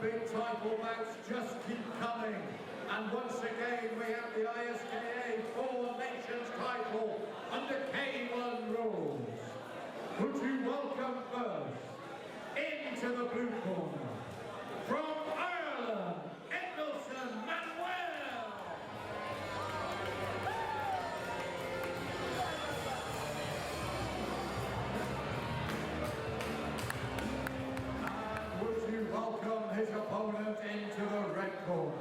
big title bouts just keep coming. And once again, we have the ISKA Four Nations title under K1 rules. Would you welcome first, into the blue corner, from Ireland, Edmilson, Manuel. And would you welcome his opponent into the red corner,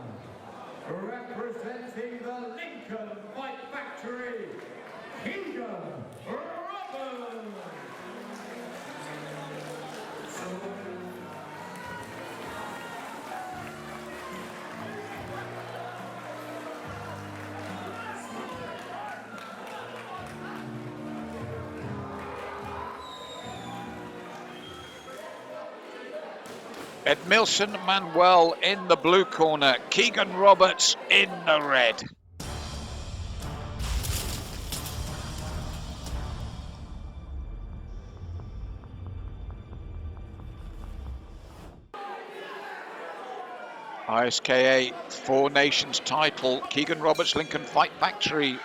representing the Lincoln Fight Factory, Keegan. Edmilson Manuel in the blue corner, Keegan Roberts in the red. ISKA Four Nations title, Keegan Roberts, Lincoln Fight Factory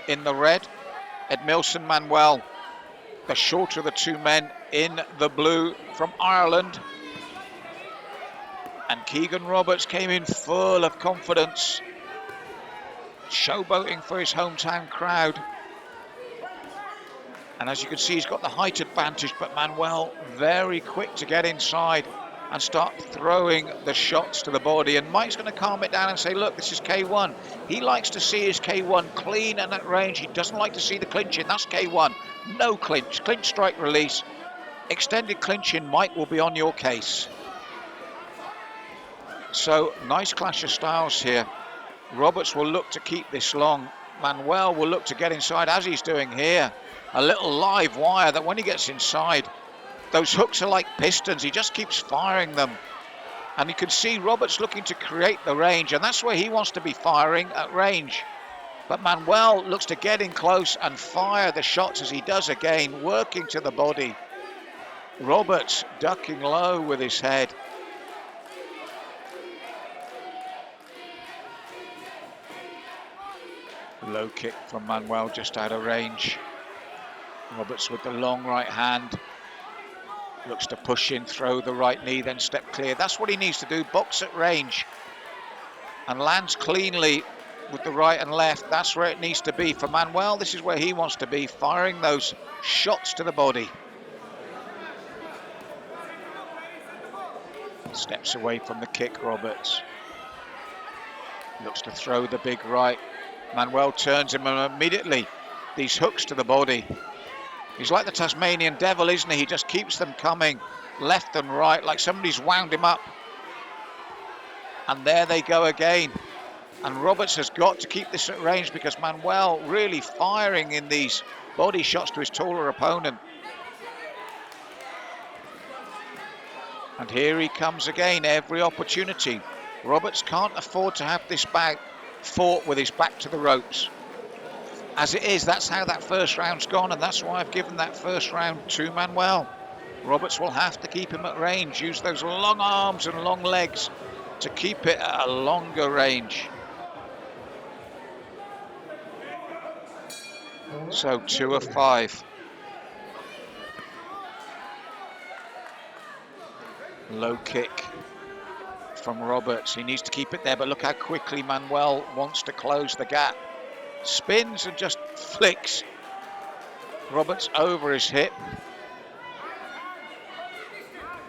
in the red. Edmilson Manuel, the shorter of the two men, in the blue from Ireland. And Keegan Roberts came in full of confidence, showboating for his hometown crowd. And as you can see, he's got the height advantage, but Manuel very quick to get inside and start throwing the shots to the body. And Mike's going to calm it down and say, look, this is K1. He likes to see his K1 clean and at range. He doesn't like to see the clinching. That's K1. No clinch. Clinch, strike, release. Extended clinching, Mike will be on your case. So, nice clash of styles here. Roberts will look to keep this long. Manuel will look to get inside, as he's doing here. A little live wire that when he gets inside, those hooks are like pistons. He just keeps firing them. And you can see Roberts looking to create the range, and that's where he wants to be firing, at range. But Manuel looks to get in close and fire the shots as he does again, working to the body. Roberts ducking low with his head. Low kick from Manuel, just out of range. Roberts with the long right hand. Looks to push in, throw the right knee, then step clear. That's what he needs to do, box at range. And lands cleanly with the right and left. That's where it needs to be. For Manuel, this is where he wants to be, firing those shots to the body. Steps away from the kick, Roberts. Looks to throw the big right. Manuel turns him, and immediately these hooks to the body. He's like the Tasmanian devil, isn't he? He just keeps them coming left and right, like somebody's wound him up. And there they go again. And Roberts has got to keep this at range, because Manuel really firing in these body shots to his taller opponent. And here he comes again, every opportunity. Roberts can't afford to have this bout fought with his back to the ropes. As it is, that's how that first round's gone, and that's why I've given that first round to Manuel. Roberts will have to keep him at range, use those long arms and long legs to keep it at a longer range. So 2 of 5. Low kick from Roberts. He needs to keep it there, but look how quickly Manuel wants to close the gap. Spins and just flicks Roberts over his hip.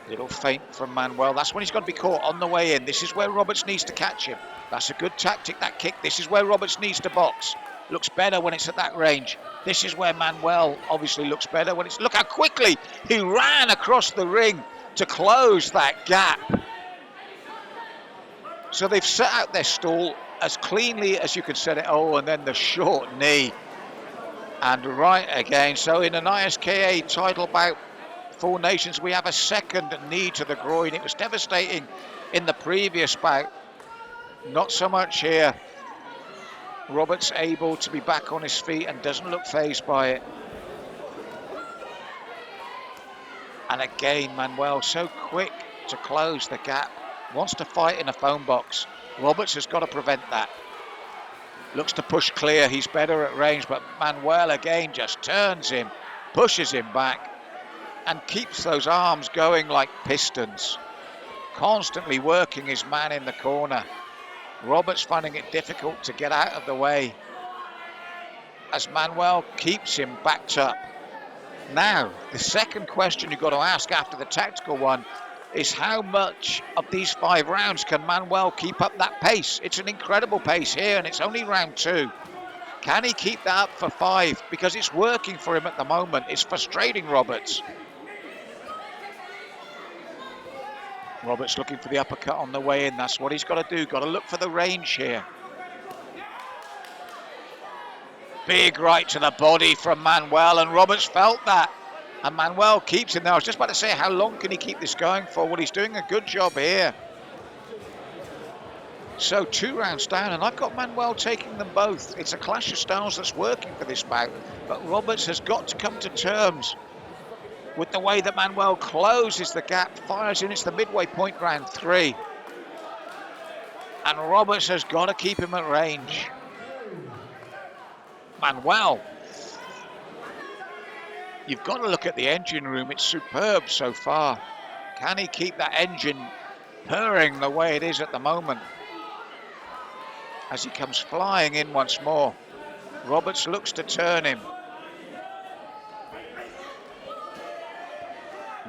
Little feint from Manuel. That's when he's got to be caught on the way in. This is where Roberts needs to catch him. That's a good tactic, that kick. This is where Roberts needs to box. Looks better when it's at that range. This is where Manuel obviously looks better when it's... Look how quickly he ran across the ring to close that gap. So they've set out their stall as cleanly as you can set it. Oh, and then the short knee. And right again. So in an ISKA title bout, Four Nations, we have a second knee to the groin. It was devastating in the previous bout. Not so much here. Roberts able to be back on his feet and doesn't look fazed by it. And again, Manuel so quick to close the gap. wants to fight in a phone box. Roberts has got to prevent that. Looks to push clear, he's better at range, but Manuel again just turns him, pushes him back, and keeps those arms going like pistons. Constantly working his man in the corner. Roberts finding it difficult to get out of the way as Manuel keeps him backed up. Now, the second question you've got to ask after the tactical one is how much of these 5 rounds can Manuel keep up that pace? It's an incredible pace here, and it's only round 2. Can he keep that up for 5? Because it's working for him at the moment. It's frustrating Roberts. Roberts looking for the uppercut on the way in. That's what he's got to do. Got to look for the range here. Big right to the body from Manuel, and Roberts felt that. And Manuel keeps him there. I was just about to say, how long can he keep this going for? Well, he's doing a good job here. So 2 rounds down, and I've got Manuel taking them both. It's a clash of styles that's working for this bout, but Roberts has got to come to terms with the way that Manuel closes the gap, fires in. It's the midway point, round 3. And Roberts has got to keep him at range. Manuel, you've got to look at the engine room. It's superb so far. Can he keep that engine purring the way it is at the moment? As he comes flying in once more, Roberts looks to turn him.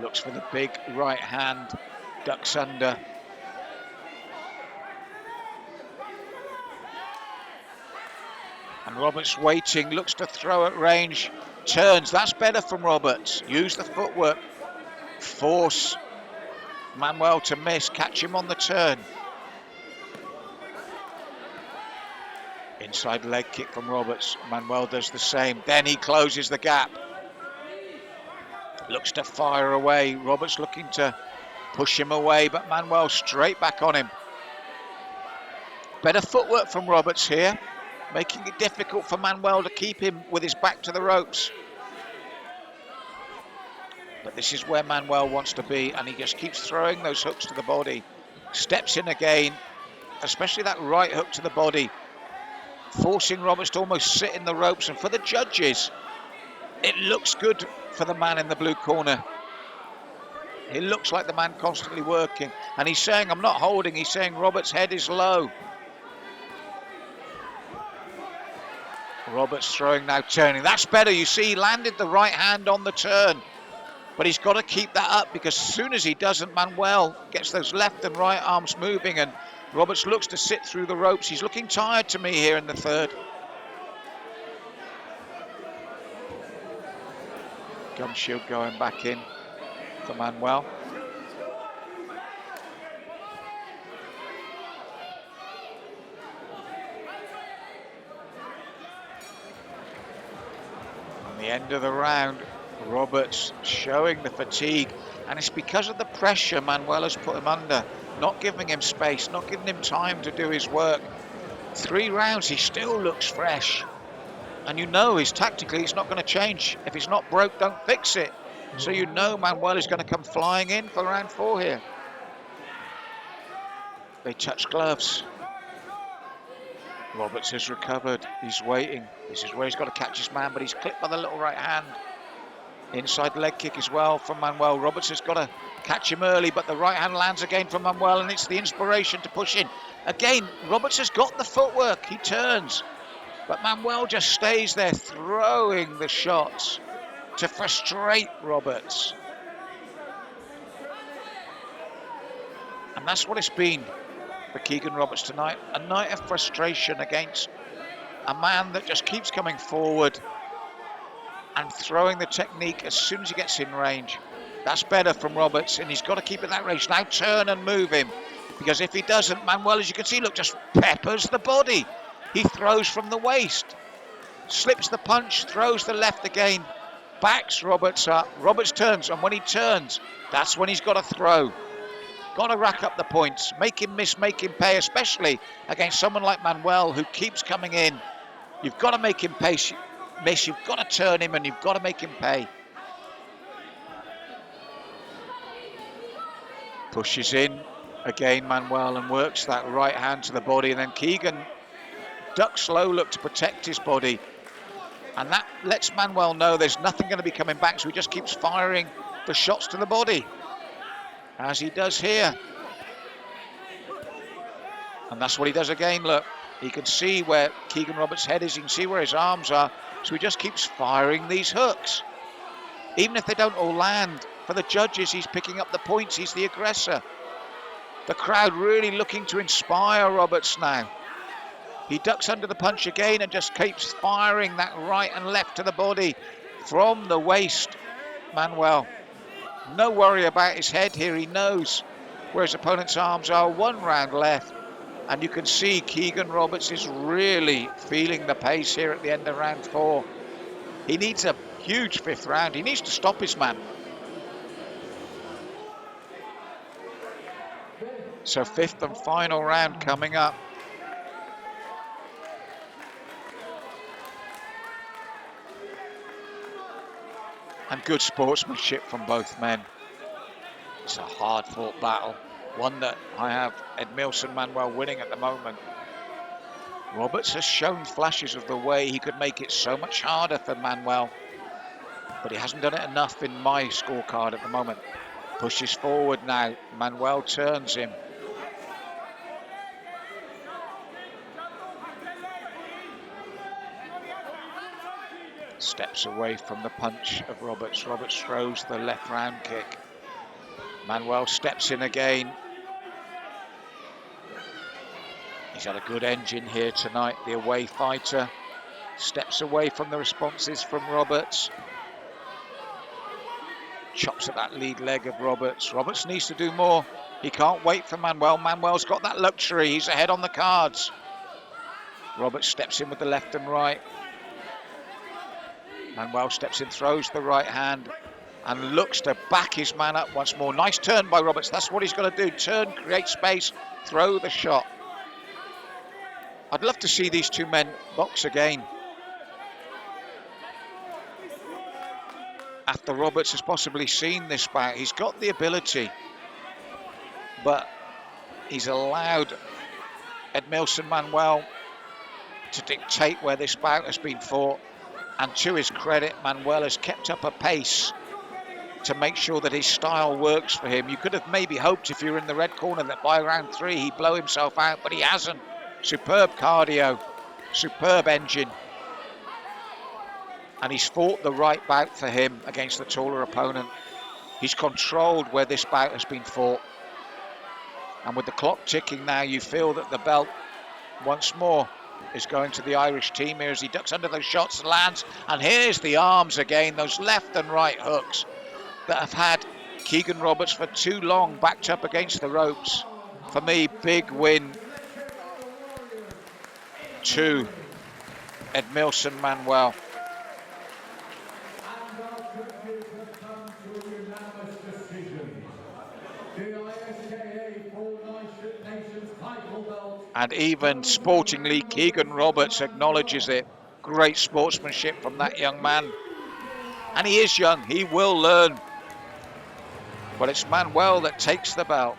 Looks for the big right hand, ducks under. And Roberts waiting, looks to throw at range, turns. That's better from Roberts. Use the footwork, force Manuel to miss, catch him on the turn. Inside leg kick from Roberts. Manuel does the same. Then he closes the gap. Looks to fire away. Roberts looking to push him away, but Manuel straight back on him. Better footwork from Roberts here, making it difficult for Manuel to keep him with his back to the ropes. But this is where Manuel wants to be, and he just keeps throwing those hooks to the body. Steps in again, especially that right hook to the body, forcing Roberts to almost sit in the ropes. And for the judges, it looks good for the man in the blue corner. It looks like the man constantly working. And he's saying, I'm not holding. He's saying Roberts' head is low. Roberts throwing now, turning. That's better. You see, he landed the right hand on the turn. But he's got to keep that up, because as soon as he doesn't, Manuel gets those left and right arms moving, and Roberts looks to sit through the ropes. He's looking tired to me here in the third. Gum shield going back in for Manuel. On the end of the round, Roberts showing the fatigue, and it's because of the pressure Manuel has put him under, not giving him space, not giving him time to do his work. 3 rounds, he still looks fresh. And you know tactically it's not going to change. If it's not broke, don't fix it. So you know Manuel is going to come flying in for round 4 here. They touch gloves. Roberts has recovered. He's waiting. This is where he's got to catch his man, but he's clipped by the little right hand. Inside leg kick as well from Manuel. Roberts has got to catch him early, but the right hand lands again from Manuel, and it's the inspiration to push in. Again, Roberts has got the footwork. He turns. But Manuel just stays there throwing the shots to frustrate Roberts. And that's what it's been for Keegan Roberts tonight. A night of frustration against a man that just keeps coming forward and throwing the technique as soon as he gets in range. That's better from Roberts, and he's got to keep it that range. Now turn and move him, because if he doesn't, Manuel, as you can see, look, just peppers the body. He throws from the waist, slips the punch, throws the left again, backs Roberts up. Roberts turns, and when he turns, that's when he's got to throw. Got to rack up the points, make him miss, make him pay, especially against someone like Manuel who keeps coming in. You've got to make him miss, you've got to turn him, and you've got to make him pay. Pushes in, Again, Manuel, and works that right hand to the body, and then Keegan ducks low, look to protect his body. And that lets Manuel know there's nothing going to be coming back, so he just keeps firing the shots to the body, as he does here. And that's what he does again, look. He can see where Keegan Roberts' head is, he can see where his arms are, so he just keeps firing these hooks. Even if they don't all land, for the judges, he's picking up the points, he's the aggressor. The crowd really looking to inspire Roberts now. He ducks under the punch again and just keeps firing that right and left to the body from the waist, Manuel. No worry about his head here, he knows where his opponent's arms are. 1 round left, and you can see Keegan Roberts is really feeling the pace here at the end of round 4. He needs a huge 5th round, he needs to stop his man. So 5th and final round coming up. And good sportsmanship from both men. It's a hard-fought battle, one that I have Edmilson Manuel winning at the moment. Roberts has shown flashes of the way he could make it so much harder for Manuel, but he hasn't done it enough in my scorecard at the moment. Pushes forward now, Manuel turns him. Steps away from the punch of Roberts. Roberts throws the left round kick. Manuel steps in again. He's had a good engine here tonight, the away fighter. Steps away from the responses from Roberts. Chops at that lead leg of Roberts. Roberts needs to do more. He can't wait for Manuel. Manuel's got that luxury. He's ahead on the cards. Roberts steps in with the left and right. Manuel steps in, throws the right hand, and looks to back his man up once more. Nice turn by Roberts. That's what he's got to do. Turn, create space, throw the shot. I'd love to see these two men box again. After Roberts has possibly seen this bout, he's got the ability, but he's allowed Edmilson Manuel to dictate where this bout has been fought. And to his credit, Manuel has kept up a pace to make sure that his style works for him. You could have maybe hoped, if you were in the red corner, that by round 3 he'd blow himself out, but he hasn't. Superb cardio, superb engine. And he's fought the right bout for him against the taller opponent. He's controlled where this bout has been fought. And with the clock ticking now, you feel that the belt, once more, is going to the Irish team here as he ducks under those shots and lands. And here's the arms again, those left and right hooks that have had Keegan Roberts for too long backed up against the ropes. For me, big win to Edmilson Manuel. And even sportingly, Keegan Roberts acknowledges it. Great sportsmanship from that young man. And he is young, he will learn. But it's Manuel that takes the belt.